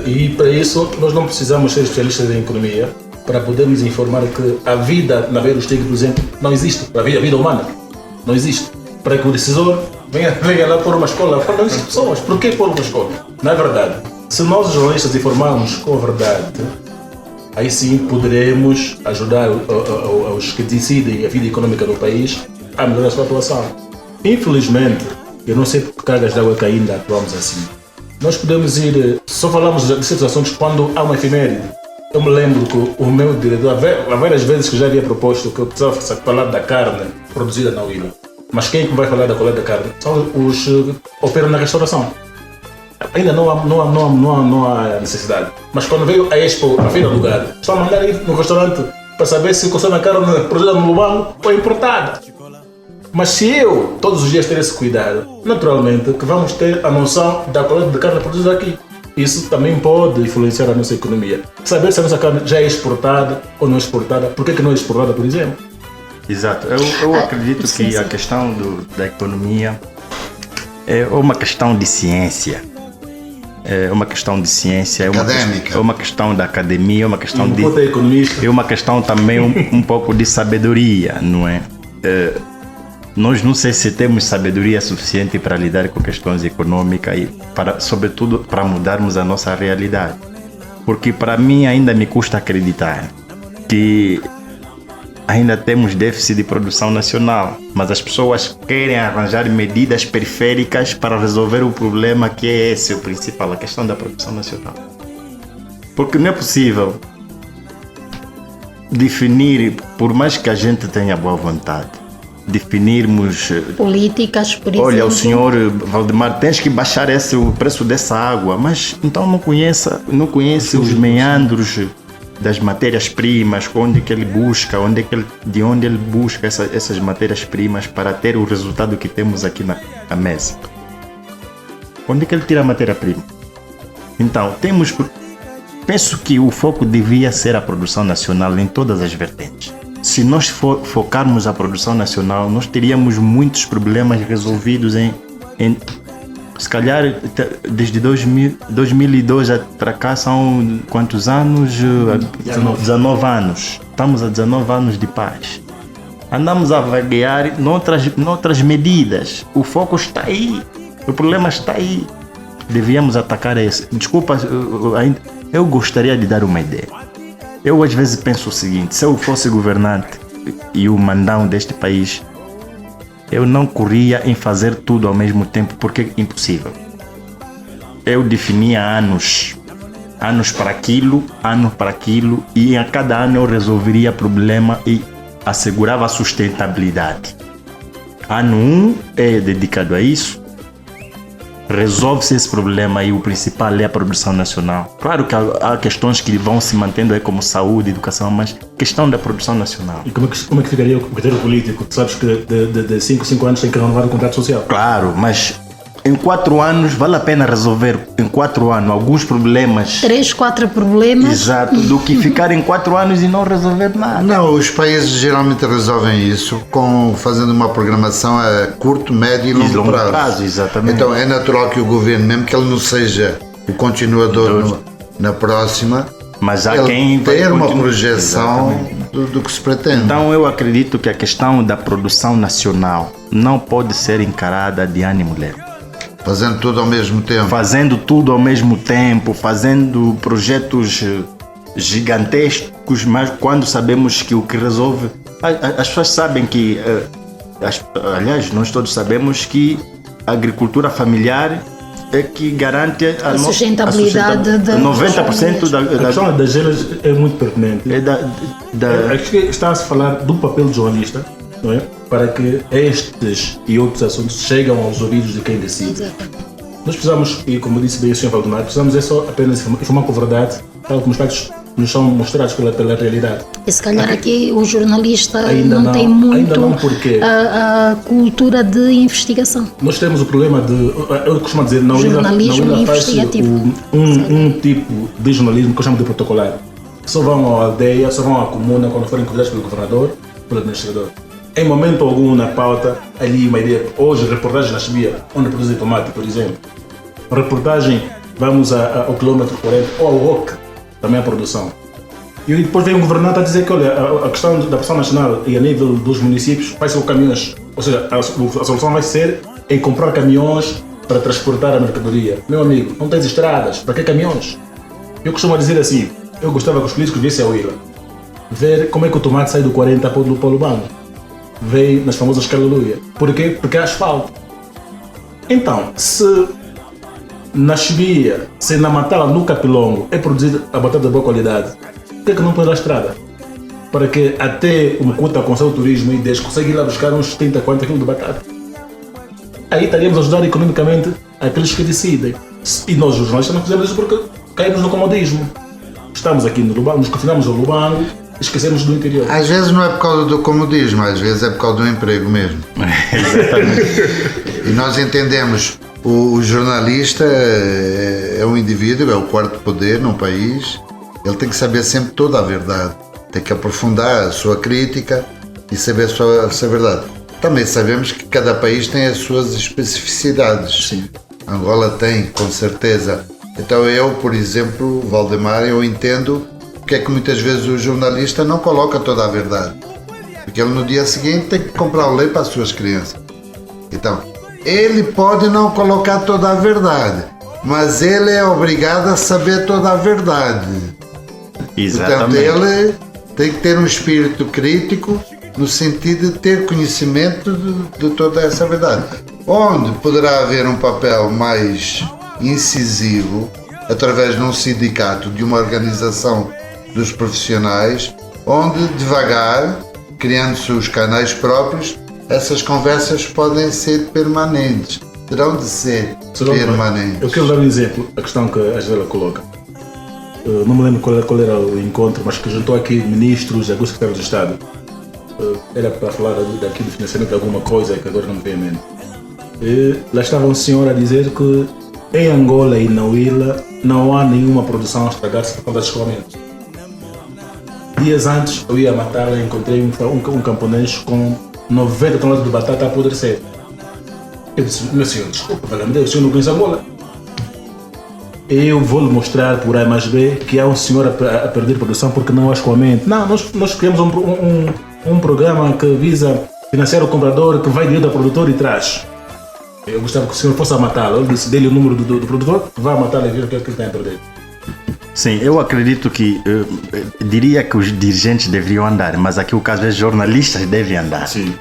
E para isso nós não precisamos ser especialistas em economia para podermos informar que a vida na Baía dos Tigres, por exemplo, não existe. A vida humana não existe. Para que o decisor venha lá pôr uma escola. Não existem pessoas. Por que pôr uma escola? Não é verdade. Se nós, os jornalistas, informarmos com a verdade, aí sim poderemos ajudar os que decidem a vida econômica do país a melhorar a sua atuação. Infelizmente, eu não sei por que cargas de água que ainda atuamos assim. Nós podemos ir, só falamos de situações quando há uma efeméride. Eu me lembro que o meu diretor, há várias vezes que já havia proposto que eu precisava falar da carne produzida na Huila. Mas quem é que vai falar da coleta da carne? São os que operam na restauração. Ainda não há necessidade. Mas quando veio a Expo, a feira do gado, estão a mandar ir no restaurante para saber se consome a carne produzida no Lubango ou importada. Mas se eu todos os dias ter esse cuidado, naturalmente que vamos ter a noção da coleta de carne produzida aqui. Isso também pode influenciar a nossa economia. Saber se a nossa carne já é exportada ou não é exportada, por que não é exportada, por exemplo?
Exato. Eu acredito que a questão da economia é uma questão de ciência. É uma questão de ciência,
acadêmica.
É uma questão da academia, é uma questão de...
economista.
É uma questão também um pouco de sabedoria, não é? Nós não sei se temos sabedoria suficiente para lidar com questões econômicas e, sobretudo, para mudarmos a nossa realidade. Porque para mim ainda me custa acreditar que ainda temos déficit de produção nacional, mas as pessoas querem arranjar medidas periféricas para resolver o problema que é esse o principal, a questão da produção nacional. Porque não é possível definir, por mais que a gente tenha boa vontade, definirmos
políticas, por exemplo.
Olha, o senhor Valdemar, tens que baixar o preço dessa água, mas então não conhece os meandros das matérias-primas, onde que ele busca, de onde ele busca essas matérias-primas para ter o resultado que temos aqui na mesa. Onde que ele tira a matéria-prima? Então, penso que o foco devia ser a produção nacional em todas as vertentes. Se nós focarmos a produção nacional, nós teríamos muitos problemas resolvidos se calhar desde 2002 para cá são quantos anos? 19 anos. Estamos a 19 anos de paz. Andamos a vaguear noutras medidas. O foco está aí. O problema está aí. Devíamos atacar esse. Desculpa, eu gostaria de dar uma ideia. Eu às vezes penso o seguinte: se eu fosse governante e o mandão deste país, eu não corria em fazer tudo ao mesmo tempo, porque é impossível. Eu definia anos para aquilo, e a cada ano eu resolveria problema e assegurava a sustentabilidade. Ano 1 é dedicado a isso, resolve-se esse problema e o principal é a produção nacional. Claro que há questões que vão se mantendo aí como saúde, educação, mas questão da produção nacional.
E como é que ficaria o critério político? Tu sabes que de 5 anos tem que renovar o contrato social.
Claro, mas em 4 anos vale a pena resolver em 4 anos alguns problemas.
3, 4 problemas.
Exato, do que ficar em 4 anos e não resolver nada.
Não, os países geralmente resolvem isso fazendo uma programação a curto, médio e longo prazo.
Exatamente.
Então é natural que o governo, mesmo que ele não seja o continuador na próxima,
mas há
ele
quem
ter uma projeção do que se pretende.
Então eu acredito que a questão da produção nacional não pode ser encarada de ânimo leve.
Fazendo tudo ao mesmo tempo. Fazendo projetos gigantescos, mas quando sabemos que o que resolve... As pessoas sabem que... aliás, nós todos sabemos que a agricultura familiar é que garante
a sustentabilidade de
90% da...
A questão das genes é muito pertinente. Aqui está a se falar do papel do jornalista, não é? Para que estes e outros assuntos cheguem aos ouvidos de quem decide. Nós precisamos, e como disse bem o Sr. Valdemar, precisamos apenas informar com verdade, tal como os factos nos são mostrados pela realidade.
E se calhar aqui o jornalista não tem muito a cultura de investigação.
Nós temos o problema eu costumo dizer, na Huila faz um tipo de jornalismo que eu chamo de protocolar. Só vão à aldeia, só vão à comuna quando forem convidados pelo governador, pelo administrador. Em momento algum na pauta, ali uma ideia. Hoje, reportagem na Chibia, onde produzem tomate, por exemplo. Reportagem, vamos ao quilômetro 40, ou ao OC, também a produção. E depois vem um governante a dizer que, olha, a questão da produção nacional e a nível dos municípios vai ser com caminhões. Ou seja, a solução vai ser em comprar caminhões para transportar a mercadoria. Meu amigo, não tens estradas, para que caminhões? Eu costumo dizer assim, eu gostava que os políticos viessem a Huila, ver como é que o tomate sai do 40 para o Lubango. Veio nas famosas Caleluia. Por quê? Porque há asfalto. Então, se na Chibia, se na Matala, no Capilongo, é produzida a batata de boa qualidade, por que não põe na estrada? Para que até o Mucuta, com o seu turismo e Deus, consiga ir lá buscar uns 30, 40 quilos de batata. Aí estaríamos a ajudar economicamente aqueles que decidem. E nós, os jornalistas, não fizemos isso porque caímos no comodismo. Estamos aqui no Lubango, nos confinamos ao Lubango, esquecemos do interior.
Às vezes não é por causa do comodismo, às vezes é por causa do emprego mesmo.
Exatamente.
E nós entendemos, o jornalista é um indivíduo, é o quarto poder num país, ele tem que saber sempre toda a verdade, tem que aprofundar a sua crítica e saber a sua verdade. Também sabemos que cada país tem as suas especificidades.
Sim.
Angola tem, com certeza. Então eu, por exemplo, Valdemar, eu entendo porque é que muitas vezes o jornalista não coloca toda a verdade. Porque ele no dia seguinte tem que comprar o leite para as suas crianças. Então, ele pode não colocar toda a verdade, mas ele é obrigado a saber toda a verdade.
Exatamente.
Portanto, ele tem que ter um espírito crítico no sentido de ter conhecimento de toda essa verdade. Onde poderá haver um papel mais incisivo através de um sindicato, de uma organização dos profissionais, onde devagar, criando-se os canais próprios, essas conversas podem ser permanentes, terão de ser permanentes.
Eu quero dar um exemplo, a questão que a Angela coloca. Não me lembro qual era o encontro, mas que juntou aqui ministros e alguns secretários de Estado. Era para falar daqui do financiamento de alguma coisa que agora não me vem em mente. E lá estava um senhor a dizer que em Angola e na Huila não há nenhuma produção a estragar-se por conta de escoamento. Dias antes eu ia a Matala e encontrei um camponês com 90 toneladas de batata a apodrecer. Eu disse, meu senhor, desculpa, valeu-me Deus, o senhor não conhece Angola? Eu vou-lhe mostrar por A mais B que há um senhor a perder produção porque não há escoamento. Não, nós criamos um programa que visa financiar o comprador que vai direto ao produtor e traz. Eu gostava que o senhor fosse a matá-lo. Ele disse, dê-lhe o número do produtor, vá a matá-lo e ver o que é que ele tem a perder.
Sim, eu acredito que, diria que os dirigentes deveriam andar, mas aqui o caso é jornalistas devem andar.
Sim.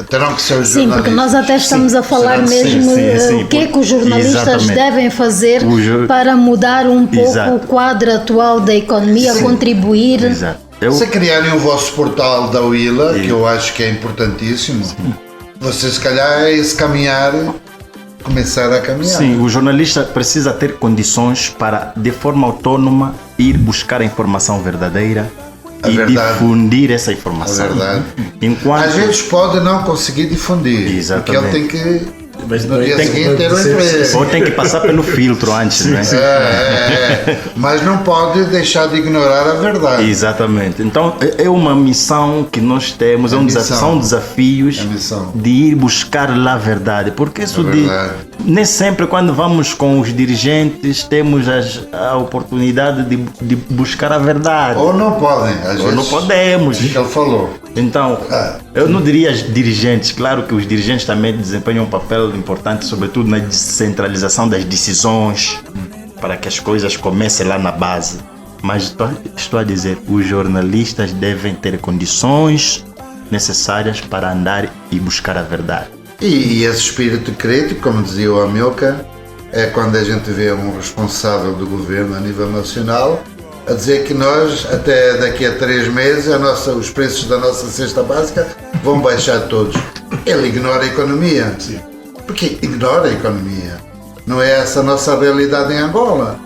Terão que ser os
Sim, porque nós até estamos a falar
será?
mesmo
Sim,
o que é que os jornalistas
exatamente.
devem fazer para mudar um pouco
Exato.
o quadro atual da economia, contribuir.
Exato.
Se criarem o vosso portal da Huila, que eu acho que é importantíssimo, vocês se calhar é esse caminhar, começar a caminhar.
Sim, o jornalista precisa ter condições para, de forma autónoma, ir buscar a informação verdadeira e difundir essa informação.
É verdade.
Enquanto...
Às vezes pode não conseguir difundir,
Exatamente.
porque ele tem que,
Mas
no dia
tem
seguinte, ter um emprego.
Ou tem que passar pelo filtro antes, né?
Mas não pode deixar de ignorar a verdade.
Exatamente. Então é uma missão que nós temos, são desafios de ir buscar lá a verdade. Porque isso nem sempre quando vamos com os dirigentes temos a oportunidade de buscar a verdade.
Ou não podem, às vezes.
Ou não podemos.
Que ele falou.
Então, eu não diria dirigentes, claro que os dirigentes também desempenham um papel importante, sobretudo na descentralização das decisões, para que as coisas comecem lá na base. Mas estou a dizer, os jornalistas devem ter condições necessárias para andar e buscar a verdade.
E esse espírito crítico, como dizia o Amilcar, é quando a gente vê um responsável do governo a nível nacional a dizer que nós, até daqui a 3 meses, os preços da nossa cesta básica vão baixar todos. Ele ignora a economia.
Sim.
Porque ignora a economia. Não é essa a nossa realidade em Angola.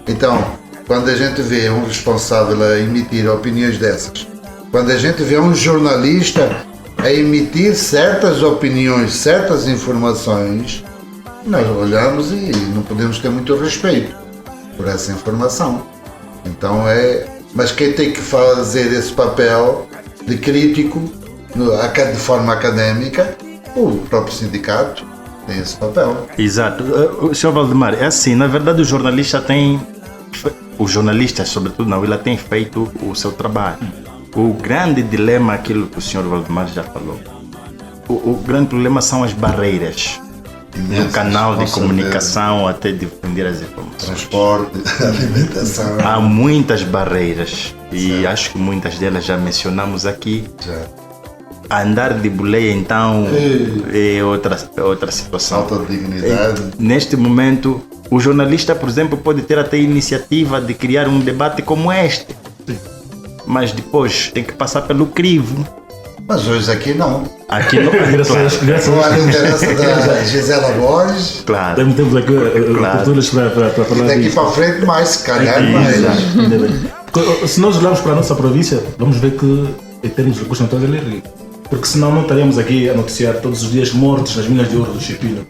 Então, quando a gente vê um responsável a emitir opiniões dessas, quando a gente vê um jornalista a emitir certas opiniões, certas informações, nós olhamos e não podemos ter muito respeito por essa informação. Então mas quem tem que fazer esse papel de crítico de forma académica, o próprio sindicato tem esse papel.
Exato. O Sr. Valdemar, é assim, na verdade os jornalistas, sobretudo na Huila, têm feito o seu trabalho. O grande dilema, aquilo que o Sr. Valdemar já falou, o grande problema são as barreiras no canal de comunicação até difundir as informações.
Transporte, alimentação.
Há muitas barreiras e acho que muitas delas já mencionamos aqui. Andar de boleia então é outra situação.
Falta de dignidade.
Neste momento O jornalista, por exemplo, pode ter até a iniciativa de criar um debate como este. Mas depois tem que passar pelo crivo.
Mas hoje aqui não.
Aqui não.
Com a liderança da Gisela Borges.
Claro.
Temos aqui culturas para falar
Daqui
disso.
para frente mais, se calhar mais.
Ainda bem. Porque, se nós olharmos para a nossa província, vamos ver que em termos de recursos naturais ele é rico. Porque senão não estaríamos aqui a noticiar todos os dias mortos nas minas de ouro do Chipino.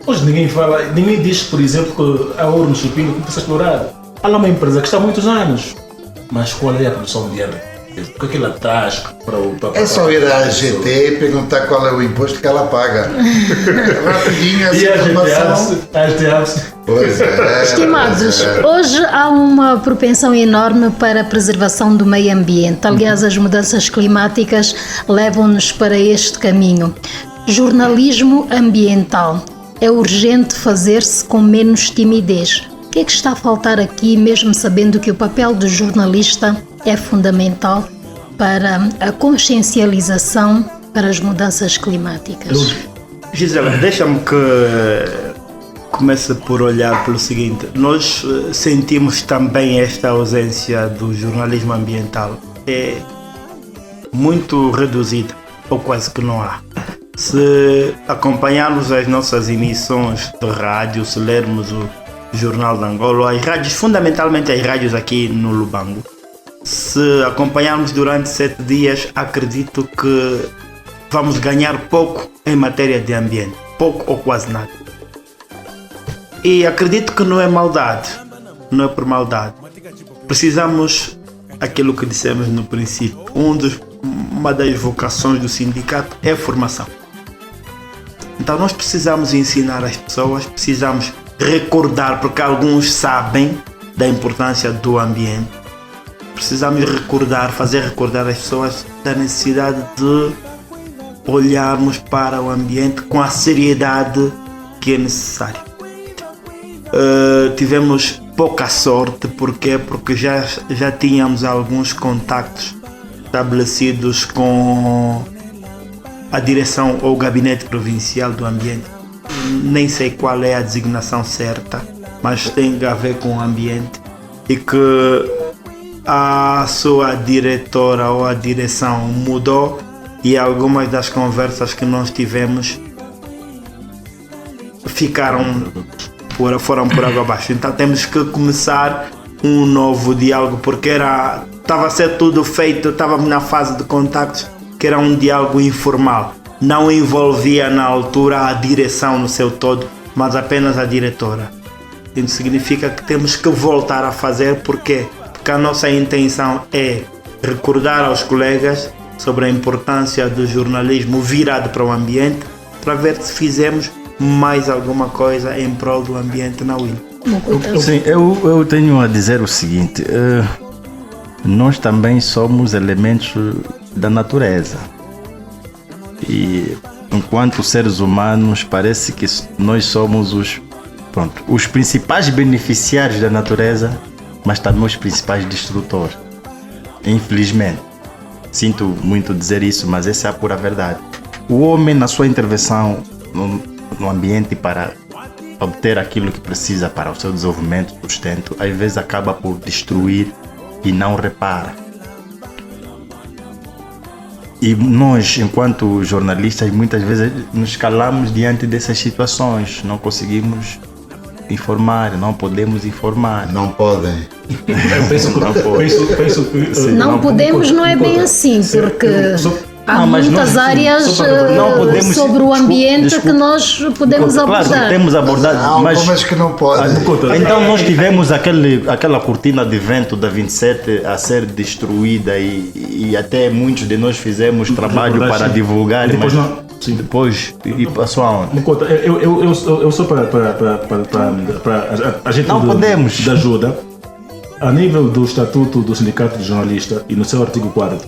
Hoje ninguém diz, por exemplo, que há ouro no Chipino que precisa explorar. Há lá uma empresa que está há muitos anos. Mas qual é a produção diária? O que é que ela traz para
É só ir à GT e perguntar qual é o imposto que ela paga. Rapidinho essa
E a
informação. Pois é.
Estimados, hoje há uma propensão enorme para a preservação do meio ambiente. Aliás, as mudanças climáticas levam-nos para este caminho. Jornalismo ambiental. É urgente fazer-se com menos timidez. O que é que está a faltar aqui, mesmo sabendo que o papel do jornalista é fundamental para a consciencialização para as mudanças climáticas?
Gisela, deixa-me que comece por olhar pelo seguinte. Nós sentimos também esta ausência do jornalismo ambiental. É muito reduzida, ou quase que não há. Se acompanharmos as nossas emissões de rádio, se lermos o Jornal de Angola, as rádios, fundamentalmente as rádios aqui no Lubango, se acompanharmos durante 7 dias, acredito que vamos ganhar pouco em matéria de ambiente, pouco ou quase nada. E acredito que não é maldade, não é por maldade. Precisamos, aquilo que dissemos no princípio, uma das vocações do sindicato é a formação. Então nós precisamos ensinar as pessoas, precisamos recordar, porque alguns sabem da importância do ambiente. Precisamos recordar, fazer recordar as pessoas da necessidade de olharmos para o ambiente com a seriedade que é necessária. Tivemos pouca sorte, porque já tínhamos alguns contactos estabelecidos com a direção ou o gabinete provincial do ambiente. Nem sei qual é a designação certa, mas tem a ver com o ambiente, e que a sua diretora ou a direção mudou, e algumas das conversas que nós tivemos foram por água abaixo. Então temos que começar um novo diálogo, porque estava a ser tudo feito, estávamos na fase de contactos, que era um diálogo informal. Não envolvia na altura a direção no seu todo, mas apenas a diretora. Isso significa que temos que voltar a fazer, porque a nossa intenção é recordar aos colegas sobre a importância do jornalismo virado para o ambiente, para ver se fizemos mais alguma coisa em prol do ambiente na UIL.
Sim, eu tenho a dizer o seguinte, nós também somos elementos da natureza, e enquanto seres humanos parece que nós somos os principais beneficiários da natureza, mas também os principais destrutores. Infelizmente, sinto muito dizer isso, mas essa é a pura verdade. O homem, na sua intervenção no ambiente para obter aquilo que precisa para o seu desenvolvimento, sustento, às vezes acaba por destruir e não repara. E nós, enquanto jornalistas, muitas vezes nos calamos diante dessas situações, não conseguimos informar, não podemos informar.
Não podem.
Não podemos, não é bem assim, porque há muitas áreas sobre o ambiente que nós podemos abordar.
Claro, temos abordado,
há algumas que não podem.
Então nós tivemos aquela cortina de vento da 27 a ser destruída, e até muitos de nós fizemos trabalho para divulgar.
Depois
mas
não. Sim.
Depois, e passou aonde?
Me conta, eu sou para a gente
não podemos.
de ajuda, a nível do Estatuto do Sindicato de Jornalista e no seu artigo 4º,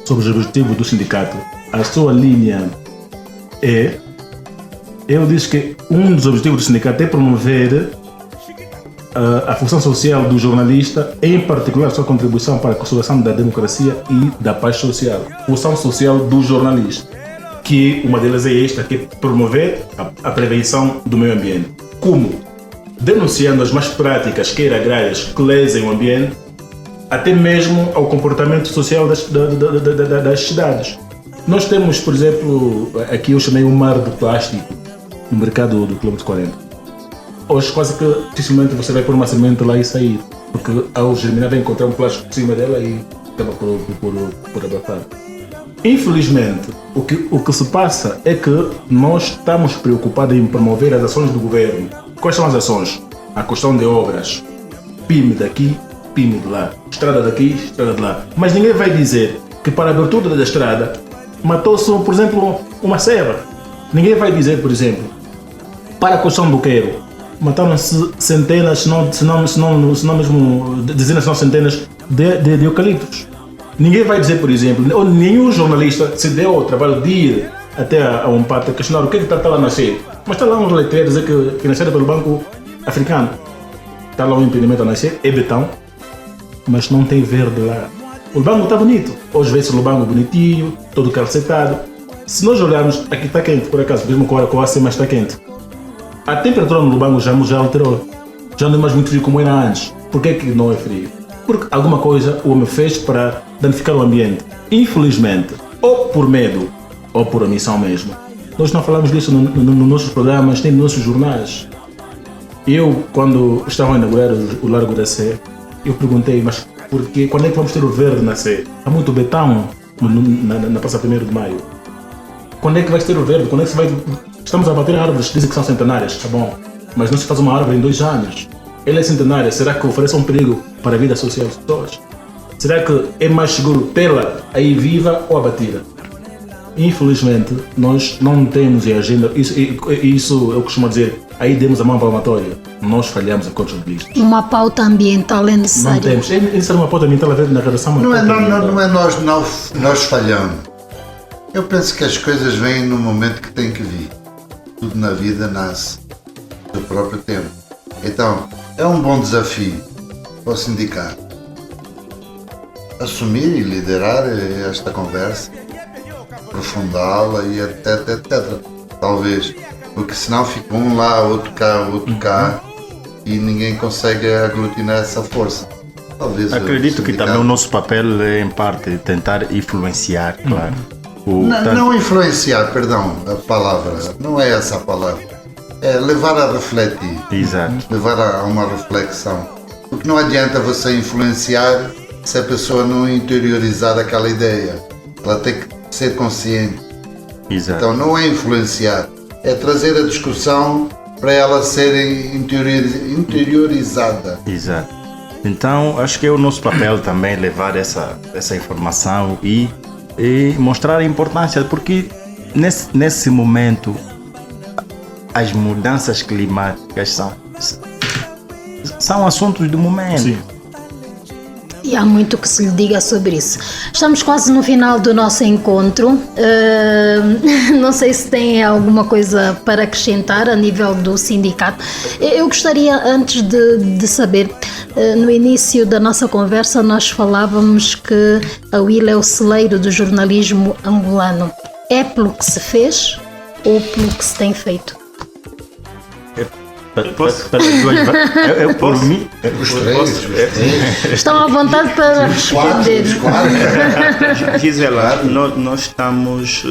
sobre os objetivos do sindicato, a sua linha ele diz que um dos objetivos do sindicato é promover a função social do jornalista, em particular a sua contribuição para a consolidação da democracia e da paz social. Função social do jornalista, que uma delas é esta, que é promover a prevenção do meio ambiente. Como? Denunciando as más práticas, quer agrárias, que lesem o ambiente, até mesmo ao comportamento social das cidades. Nós temos, por exemplo, aqui eu chamei um mar de plástico no mercado do quilômetro 40. Hoje quase que dificilmente você vai pôr uma semente lá e sair, porque ao germinar vai encontrar um plástico por cima dela e acaba por abafar. Infelizmente, o que se passa é que nós estamos preocupados em promover as ações do governo. Quais são as ações? A questão de obras. PIME daqui, PIME de lá. Estrada daqui, estrada de lá. Mas ninguém vai dizer que para a abertura da estrada matou-se, por exemplo, uma serra. Ninguém vai dizer, por exemplo, para a construção do Quero, mataram-se centenas, se não mesmo dezenas, se não centenas de eucaliptos. Ninguém vai dizer, por exemplo, ou nenhum jornalista se deu ao trabalho de ir até a um pato a questionar o que está lá a nascer. Mas está lá um letreiro a dizer que nasceram pelo Banco Africano. Está lá um impedimento a nascer, é betão, mas não tem verde lá. O Lubango está bonito. Hoje vê-se o Lubango bonitinho, todo calcetado. Se nós olharmos, aqui está quente, por acaso, mesmo com a AC, mas está quente. A temperatura no Lubango já alterou. Já não é mais muito frio como era antes. Por que não é frio? Porque alguma coisa o homem fez para danificar o ambiente. Infelizmente, ou por medo, ou por omissão mesmo. Nós não falamos disso nos nossos programas, nem nos nossos jornais. Eu, quando estava a inaugurar o Largo da Sé, eu perguntei, mas porque quando é que vamos ter o verde na Sé? Há muito betão na Praça 1º de Maio. Quando é que vai ter o verde? Quando é que se vai... Estamos a bater árvores, dizem que são centenárias, tá bom. Mas não se faz uma árvore em 2 anos. Ela é centenária, será que oferece um perigo para a vida social das pessoas? Será que é mais seguro tê-la aí viva ou abatida? Infelizmente, nós não temos em agenda, isso eu costumo dizer, aí demos a mão palmatória. Nós falhamos enquanto jornalistas.
Uma pauta ambiental é necessária.
Não temos. Isso é uma pauta ambiental a ver na redação.
Não é nós falhamos. Eu penso que as coisas vêm no momento que tem que vir. Tudo na vida nasce do próprio tempo. Então, é um bom desafio para o sindicato assumir e liderar esta conversa, aprofundá-la e etc. Talvez, porque senão fica um lá, outro cá e ninguém consegue aglutinar essa força. Talvez
acredito que também o nosso papel é, em parte, tentar influenciar, claro.
Não influenciar, perdão, a palavra, não é essa a palavra. É levar a refletir.
Exato.
Levar a uma reflexão. Porque não adianta você influenciar se a pessoa não interiorizar aquela ideia. Ela tem que ser consciente.
Exato.
Então não é influenciar, é trazer a discussão para ela ser interiorizada.
Exato. Então acho que é o nosso papel também levar essa informação e mostrar a importância, porque nesse momento as mudanças climáticas são assuntos do momento.
Sim.
E há muito que se lhe diga sobre isso. Estamos quase no final do nosso encontro. Não sei se tem alguma coisa para acrescentar a nível do sindicato. Eu gostaria, antes de saber, no início da nossa conversa nós falávamos que a UIL é o celeiro do jornalismo angolano. É pelo que se fez ou pelo que se tem feito?
Eu por mim.
Os três.
Estão à vontade para responder.
Gisela, nós estamos,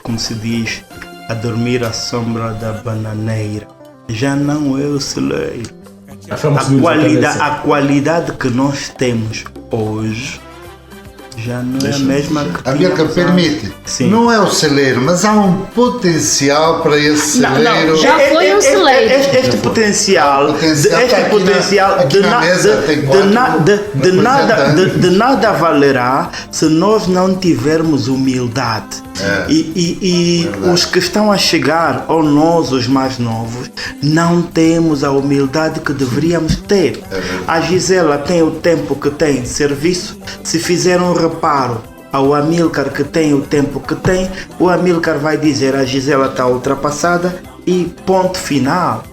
como se diz, a dormir à sombra da bananeira. Já não é o celeiro. A qualidade que nós temos hoje já não é a mesma que
Amilcar, permite,
Sim.
não é o celeiro, mas há um potencial para esse celeiro.
Já foi um celeiro.
Este potencial de nada valerá se nós não tivermos humildade. E os que estão a chegar, ou nós, os mais novos, não temos a humildade que deveríamos ter. A Gisela tem o tempo que tem de serviço. Se fizer um reparo ao Amilcar que tem o tempo que tem, o Amilcar vai dizer a Gisela está ultrapassada e ponto final.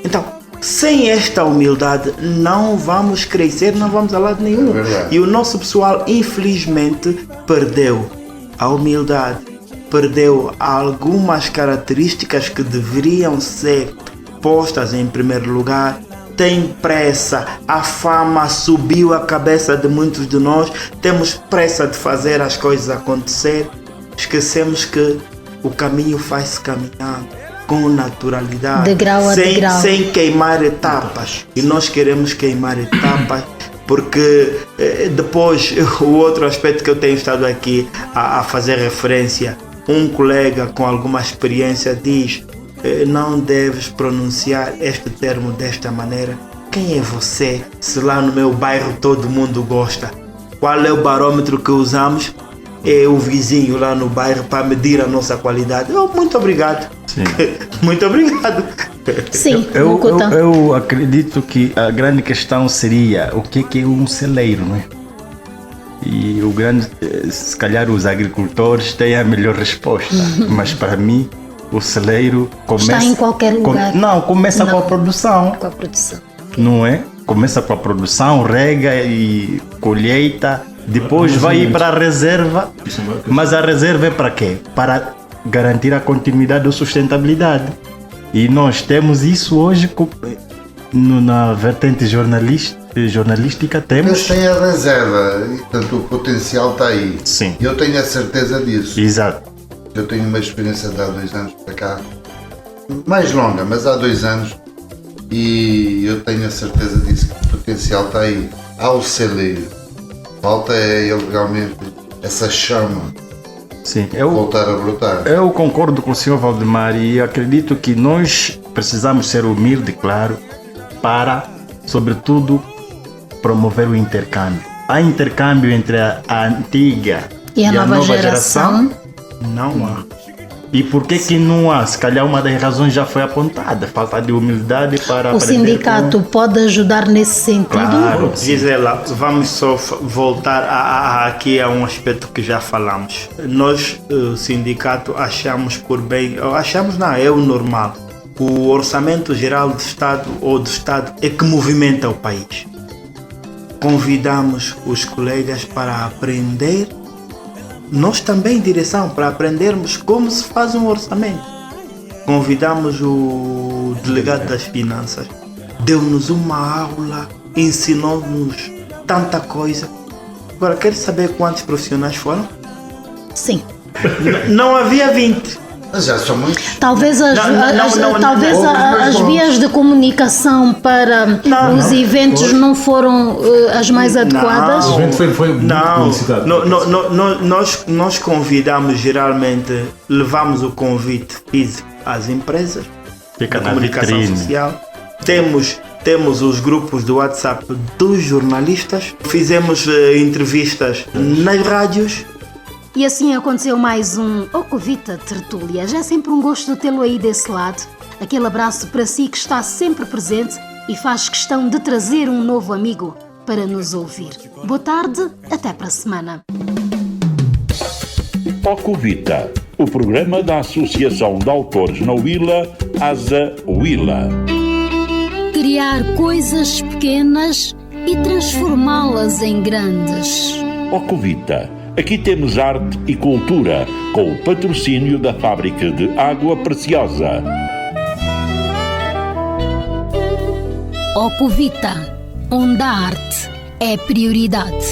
Então, sem esta humildade não vamos crescer, não vamos a lado nenhum. E o nosso pessoal infelizmente perdeu a humildade, perdeu algumas características que deveriam ser postas em primeiro lugar, têm pressa, a fama subiu a cabeça de muitos de nós, temos pressa de fazer as coisas acontecer, esquecemos que o caminho faz-se caminhando com naturalidade,
degrau a degrau,
sem queimar etapas, e nós queremos queimar etapas porque depois o outro aspecto que eu tenho estado aqui a fazer referência, um colega com alguma experiência diz: não deves pronunciar este termo desta maneira. Quem é você se lá no meu bairro todo mundo gosta? Qual é o barômetro que usamos? É o vizinho lá no bairro para medir a nossa qualidade. Muito obrigado.
Sim.
Muito obrigado.
Sim,
eu acredito que a grande questão seria o que é um celeiro, não é? E o grande, se calhar os agricultores têm a melhor resposta, mas para mim o celeiro começa...
Está em qualquer lugar.
Começa com a produção.
Com a produção.
Não é? Começa com a produção, rega e colheita, depois vai ir para a reserva, mas a reserva é para quê? Para garantir a continuidade ou sustentabilidade. E nós temos isso hoje na vertente jornalística, temos...
Eles têm a reserva, e, portanto o potencial está aí.
Sim.
Eu tenho a certeza disso.
Exato.
Eu tenho uma experiência de há 2 anos para cá, mais longa, mas há 2 anos, e eu tenho a certeza disso, que o potencial está aí. Há o celeiro, falta é ele realmente, essa chama,
sim,
voltar a brotar.
Eu concordo com o Sr. Valdemar e acredito que nós precisamos ser humildes, claro, para, sobretudo, promover o intercâmbio. Há intercâmbio entre a antiga
e a nova geração?
Não há.
E por que não há? Se calhar uma das razões já foi apontada, falta de humildade para
o sindicato pode ajudar nesse sentido?
Claro.
Gisela, vamos só voltar aqui a um aspecto que já falamos. Nós, o sindicato, achamos por bem, é o normal. O orçamento geral do Estado ou do Estado é que movimenta o país. Convidamos os colegas para aprender, nós também, direção, para aprendermos como se faz um orçamento. Convidamos o delegado das finanças, deu-nos uma aula, ensinou-nos tanta coisa. Agora, quer saber quantos profissionais foram?
Sim.
Não havia 20.
Mas já são muitos.
Talvez as vias de comunicação para os eventos não foram as mais adequadas?
O evento foi muito publicitado.
Nós convidamos, geralmente, levamos o convite físico às empresas,
fica
na comunicação social. Temos os grupos do WhatsApp dos jornalistas, fizemos entrevistas nas rádios.
E assim aconteceu mais um Ocovita Tertúlia. Já é sempre um gosto tê-lo aí desse lado. Aquele abraço para si que está sempre presente e faz questão de trazer um novo amigo para nos ouvir. Boa tarde, até para a semana.
Ocovita, o programa da Associação de Autores na Huila, Asa Huila.
Criar coisas pequenas e transformá-las em grandes.
Ocovita. Aqui temos arte e cultura, com o patrocínio da Fábrica de Água Preciosa.
Ocovita, onde a arte é prioridade.